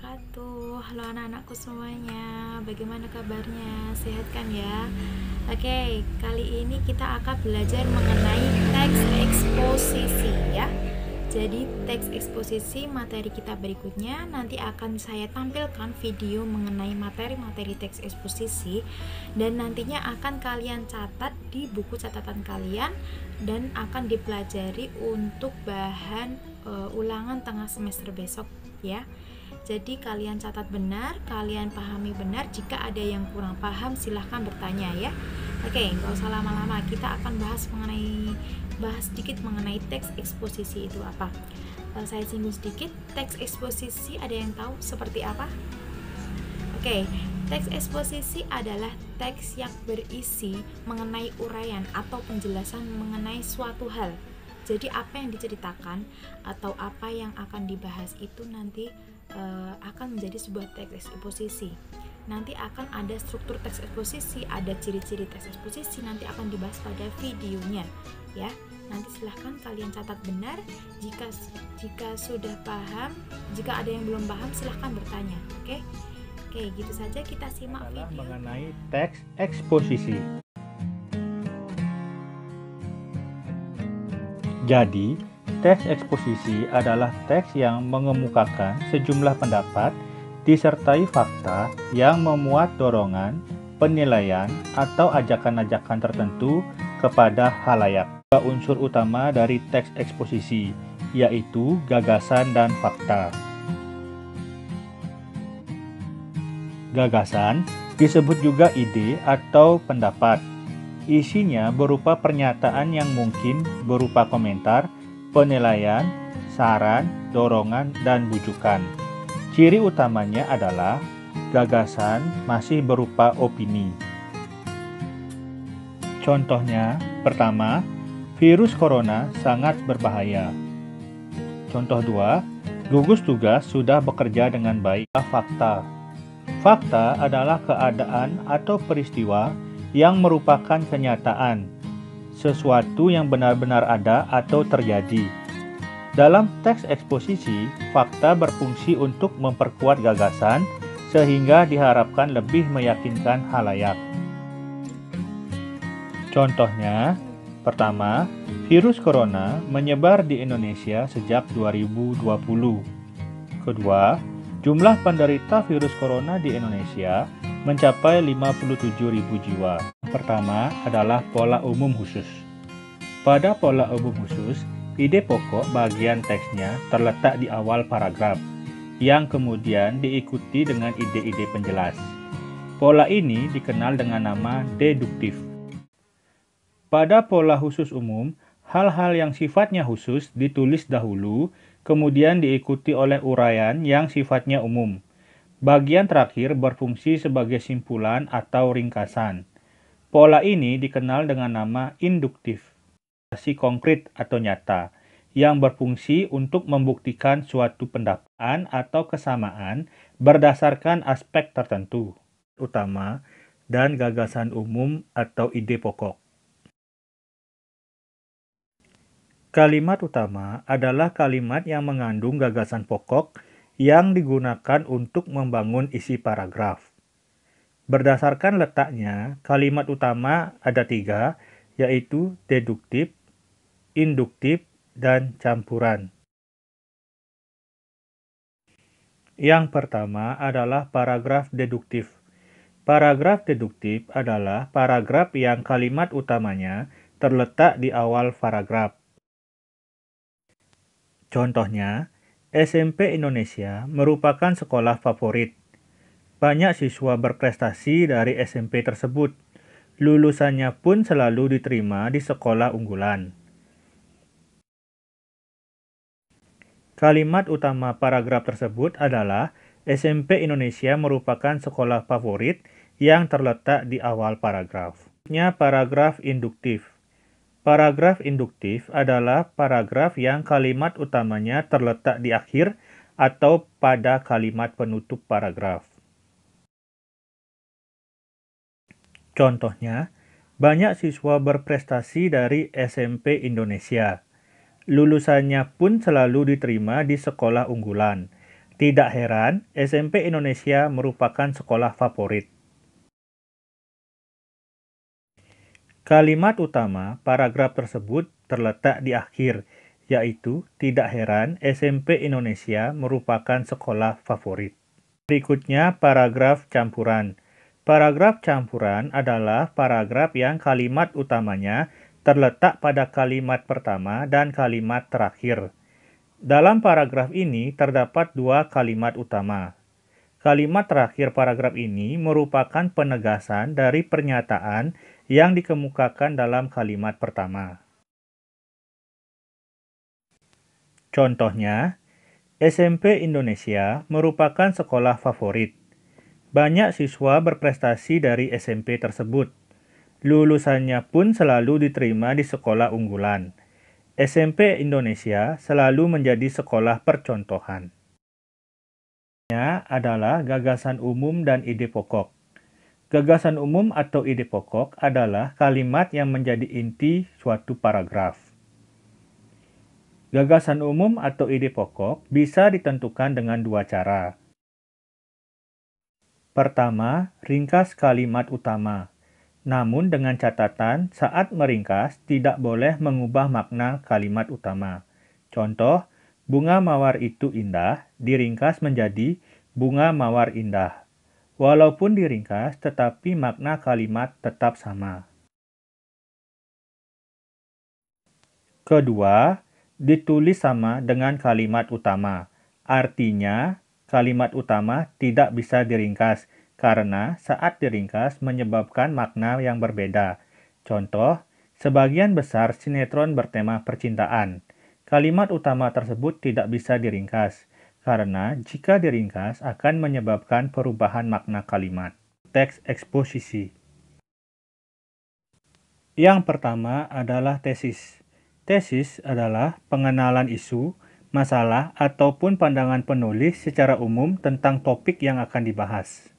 wabarakatuh. Halo anak-anakku semuanya, bagaimana kabarnya? Sehat kan ya? Oke, kali ini kita akan belajar mengenai teks eksposisi ya. Jadi teks eksposisi materi kita berikutnya nanti akan saya tampilkan video mengenai materi-materi teks eksposisi dan nantinya akan kalian catat di buku catatan kalian dan akan dipelajari untuk bahan ulangan tengah semester besok ya. Jadi kalian catat benar, kalian pahami benar. Jika ada yang kurang paham silahkan bertanya ya. Oke, nggak usah lama-lama, kita akan bahas sedikit mengenai teks eksposisi itu apa. Saya singgung sedikit. Teks eksposisi ada yang tahu seperti apa? Oke, teks eksposisi adalah teks yang berisi mengenai uraian atau penjelasan mengenai suatu hal. Jadi apa yang diceritakan atau apa yang akan dibahas itu nanti akan menjadi sebuah teks eksposisi. Nanti akan ada struktur teks eksposisi, ada ciri-ciri teks eksposisi, nanti akan dibahas pada videonya ya. Nanti silahkan kalian catat benar. Jika sudah paham, jika ada yang belum paham silahkan bertanya. Oke, gitu saja, kita simak video mengenai teks eksposisi. Jadi, teks eksposisi adalah teks yang mengemukakan sejumlah pendapat disertai fakta yang memuat dorongan, penilaian, atau ajakan-ajakan tertentu kepada khalayak. Dua unsur utama dari teks eksposisi, yaitu gagasan dan fakta. Gagasan disebut juga ide atau pendapat. Isinya berupa pernyataan yang mungkin berupa komentar, penilaian, saran, dorongan, dan bujukan. Ciri utamanya adalah gagasan masih berupa opini. Contohnya, pertama, virus corona sangat berbahaya. Contoh 2, gugus tugas sudah bekerja dengan baik. Fakta. Fakta adalah keadaan atau peristiwa yang merupakan kenyataan, sesuatu yang benar-benar ada atau terjadi. Dalam teks eksposisi, fakta berfungsi untuk memperkuat gagasan sehingga diharapkan lebih meyakinkan khalayak. Contohnya, pertama, virus corona menyebar di Indonesia sejak 2020. Kedua, jumlah penderita virus corona di Indonesia mencapai 57.000 jiwa. Pertama adalah pola umum khusus. Pada pola umum khusus, ide pokok bagian teksnya terletak di awal paragraf, yang kemudian diikuti dengan ide-ide penjelas. Pola ini dikenal dengan nama deduktif. Pada pola khusus umum, hal-hal yang sifatnya khusus ditulis dahulu, kemudian diikuti oleh uraian yang sifatnya umum. Bagian terakhir berfungsi sebagai simpulan atau ringkasan. Pola ini dikenal dengan nama induktif, konkret atau nyata, yang berfungsi untuk membuktikan suatu pendapat atau kesamaan berdasarkan aspek tertentu, utama, dan gagasan umum atau ide pokok. Kalimat utama adalah kalimat yang mengandung gagasan pokok yang digunakan untuk membangun isi paragraf. Berdasarkan letaknya, kalimat utama ada 3, yaitu deduktif, induktif, dan campuran. Yang pertama adalah paragraf deduktif. Paragraf deduktif adalah paragraf yang kalimat utamanya terletak di awal paragraf. Contohnya, SMP Indonesia merupakan sekolah favorit. Banyak siswa berprestasi dari SMP tersebut. Lulusannya pun selalu diterima di sekolah unggulan. Kalimat utama paragraf tersebut adalah SMP Indonesia merupakan sekolah favorit yang terletak di awal paragraf. Paragraf induktif. Paragraf induktif adalah paragraf yang kalimat utamanya terletak di akhir atau pada kalimat penutup paragraf. Contohnya, banyak siswa berprestasi dari SMP Indonesia. Lulusannya pun selalu diterima di sekolah unggulan. Tidak heran, SMP Indonesia merupakan sekolah favorit. Kalimat utama paragraf tersebut terletak di akhir, yaitu tidak heran SMP Indonesia merupakan sekolah favorit. Berikutnya paragraf campuran. Paragraf campuran adalah paragraf yang kalimat utamanya terletak pada kalimat pertama dan kalimat terakhir. Dalam paragraf ini terdapat dua kalimat utama. Kalimat terakhir paragraf ini merupakan penegasan dari pernyataan yang dikemukakan dalam kalimat pertama. Contohnya, SMP Indonesia merupakan sekolah favorit. Banyak siswa berprestasi dari SMP tersebut. Lulusannya pun selalu diterima di sekolah unggulan. SMP Indonesia selalu menjadi sekolah percontohan. Adalah gagasan umum dan ide pokok. Gagasan umum atau ide pokok adalah kalimat yang menjadi inti suatu paragraf. Gagasan umum atau ide pokok bisa ditentukan dengan dua cara. Pertama, ringkas kalimat utama. Namun dengan catatan, saat meringkas tidak boleh mengubah makna kalimat utama. Contoh, bunga mawar itu indah, diringkas menjadi bunga mawar indah. Walaupun diringkas, tetapi makna kalimat tetap sama. Kedua, ditulis sama dengan kalimat utama. Artinya, kalimat utama tidak bisa diringkas, karena saat diringkas menyebabkan makna yang berbeda. Contoh, sebagian besar sinetron bertema percintaan. Kalimat utama tersebut tidak bisa diringkas, karena jika diringkas akan menyebabkan perubahan makna kalimat. Teks eksposisi. Yang pertama adalah tesis. Tesis adalah pengenalan isu, masalah, ataupun pandangan penulis secara umum tentang topik yang akan dibahas.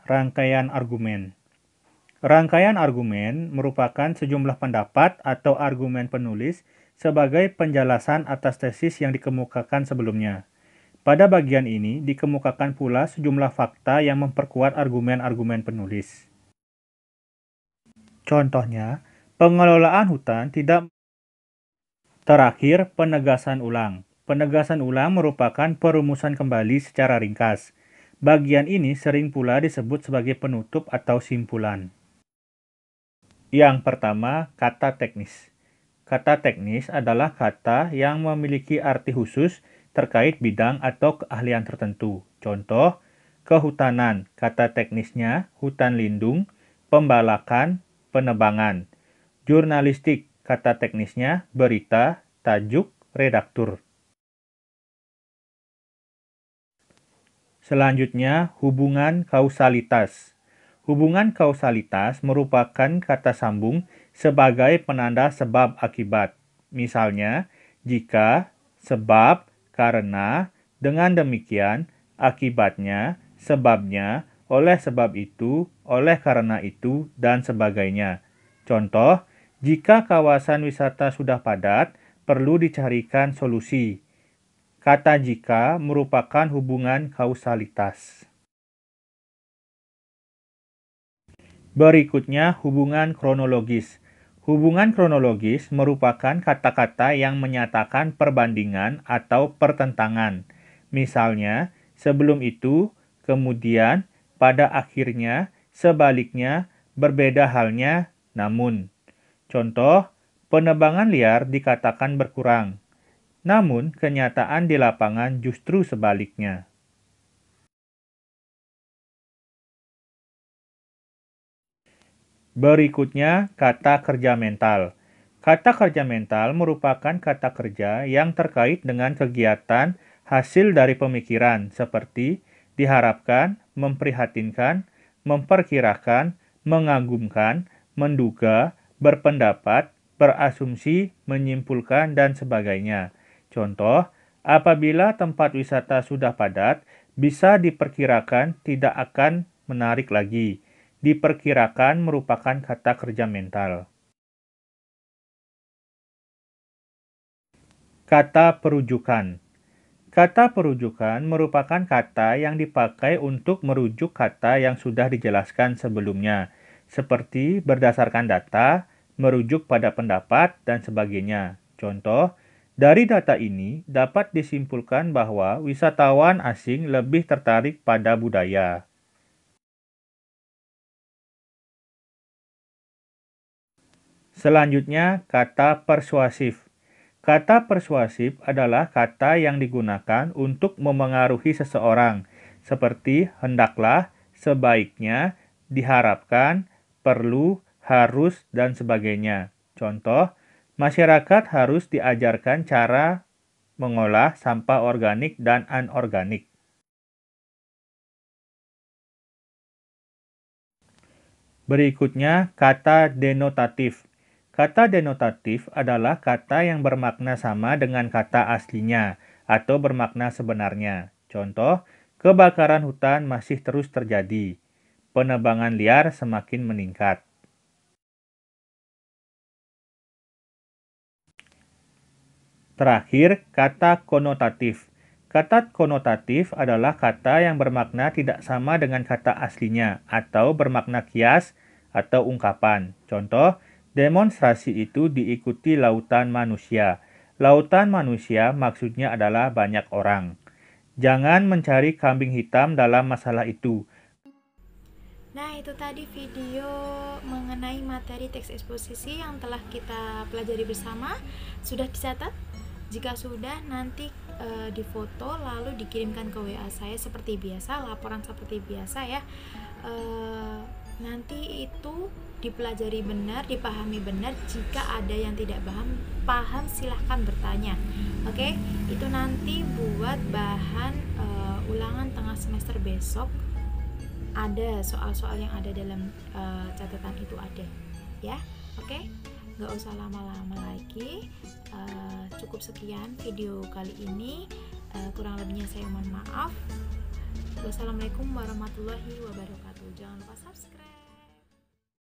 Rangkaian argumen. Rangkaian argumen merupakan sejumlah pendapat atau argumen penulis sebagai penjelasan atas tesis yang dikemukakan sebelumnya. Pada bagian ini dikemukakan pula sejumlah fakta yang memperkuat argumen-argumen penulis. Contohnya, pengelolaan hutan tidak. Terakhir, penegasan ulang. Penegasan ulang merupakan perumusan kembali secara ringkas. Bagian ini sering pula disebut sebagai penutup atau simpulan. Yang pertama, kata teknis. Kata teknis adalah kata yang memiliki arti khusus terkait bidang atau keahlian tertentu. Contoh, kehutanan, kata teknisnya hutan lindung, pembalakan, penebangan. Jurnalistik, kata teknisnya berita, tajuk, redaktur. Selanjutnya, hubungan kausalitas. Hubungan kausalitas merupakan kata sambung sebagai penanda sebab akibat. Misalnya, jika, sebab, karena, dengan demikian, akibatnya, sebabnya, oleh sebab itu, oleh karena itu, dan sebagainya. Contoh, jika kawasan wisata sudah padat, perlu dicarikan solusi. Kata jika merupakan hubungan kausalitas. Berikutnya, hubungan kronologis. Hubungan kronologis merupakan kata-kata yang menyatakan perbandingan atau pertentangan. Misalnya, sebelum itu, kemudian, pada akhirnya, sebaliknya, berbeda halnya, namun. Contoh, penebangan liar dikatakan berkurang. Namun, kenyataan di lapangan justru sebaliknya. Berikutnya, kata kerja mental. Kata kerja mental merupakan kata kerja yang terkait dengan kegiatan hasil dari pemikiran seperti diharapkan, memprihatinkan, memperkirakan, mengagumkan, menduga, berpendapat, berasumsi, menyimpulkan, dan sebagainya. Contoh, apabila tempat wisata sudah padat, bisa diperkirakan tidak akan menarik lagi. Diperkirakan merupakan kata kerja mental. Kata perujukan. Kata perujukan merupakan kata yang dipakai untuk merujuk kata yang sudah dijelaskan sebelumnya, seperti berdasarkan data, merujuk pada pendapat, dan sebagainya. Contoh, dari data ini dapat disimpulkan bahwa wisatawan asing lebih tertarik pada budaya. Selanjutnya, kata persuasif. Kata persuasif adalah kata yang digunakan untuk memengaruhi seseorang, seperti hendaklah, sebaiknya, diharapkan, perlu, harus, dan sebagainya. Contoh, masyarakat harus diajarkan cara mengolah sampah organik dan anorganik. Berikutnya, kata denotatif. Kata denotatif adalah kata yang bermakna sama dengan kata aslinya atau bermakna sebenarnya. Contoh, kebakaran hutan masih terus terjadi. Penebangan liar semakin meningkat. Terakhir, kata konotatif. Kata konotatif adalah kata yang bermakna tidak sama dengan kata aslinya atau bermakna kias atau ungkapan. Contoh, demonstrasi itu diikuti lautan manusia. Lautan manusia maksudnya adalah banyak orang. Jangan mencari kambing hitam dalam masalah itu. Nah, itu tadi video mengenai materi teks eksposisi yang telah kita pelajari bersama. Sudah dicatat? Jika sudah, nanti difoto lalu dikirimkan ke WA saya seperti biasa, laporan seperti biasa ya. Nanti itu dipelajari benar, dipahami benar. Jika ada yang tidak paham silahkan bertanya. Oke, itu nanti buat bahan ulangan tengah semester besok. Ada soal-soal yang ada dalam catatan itu ada ya. Oke, nggak usah lama-lama lagi. Cukup sekian video kali ini. Kurang lebihnya saya mohon maaf. Wassalamualaikum warahmatullahi wabarakatuh. Jangan lupa subscribe.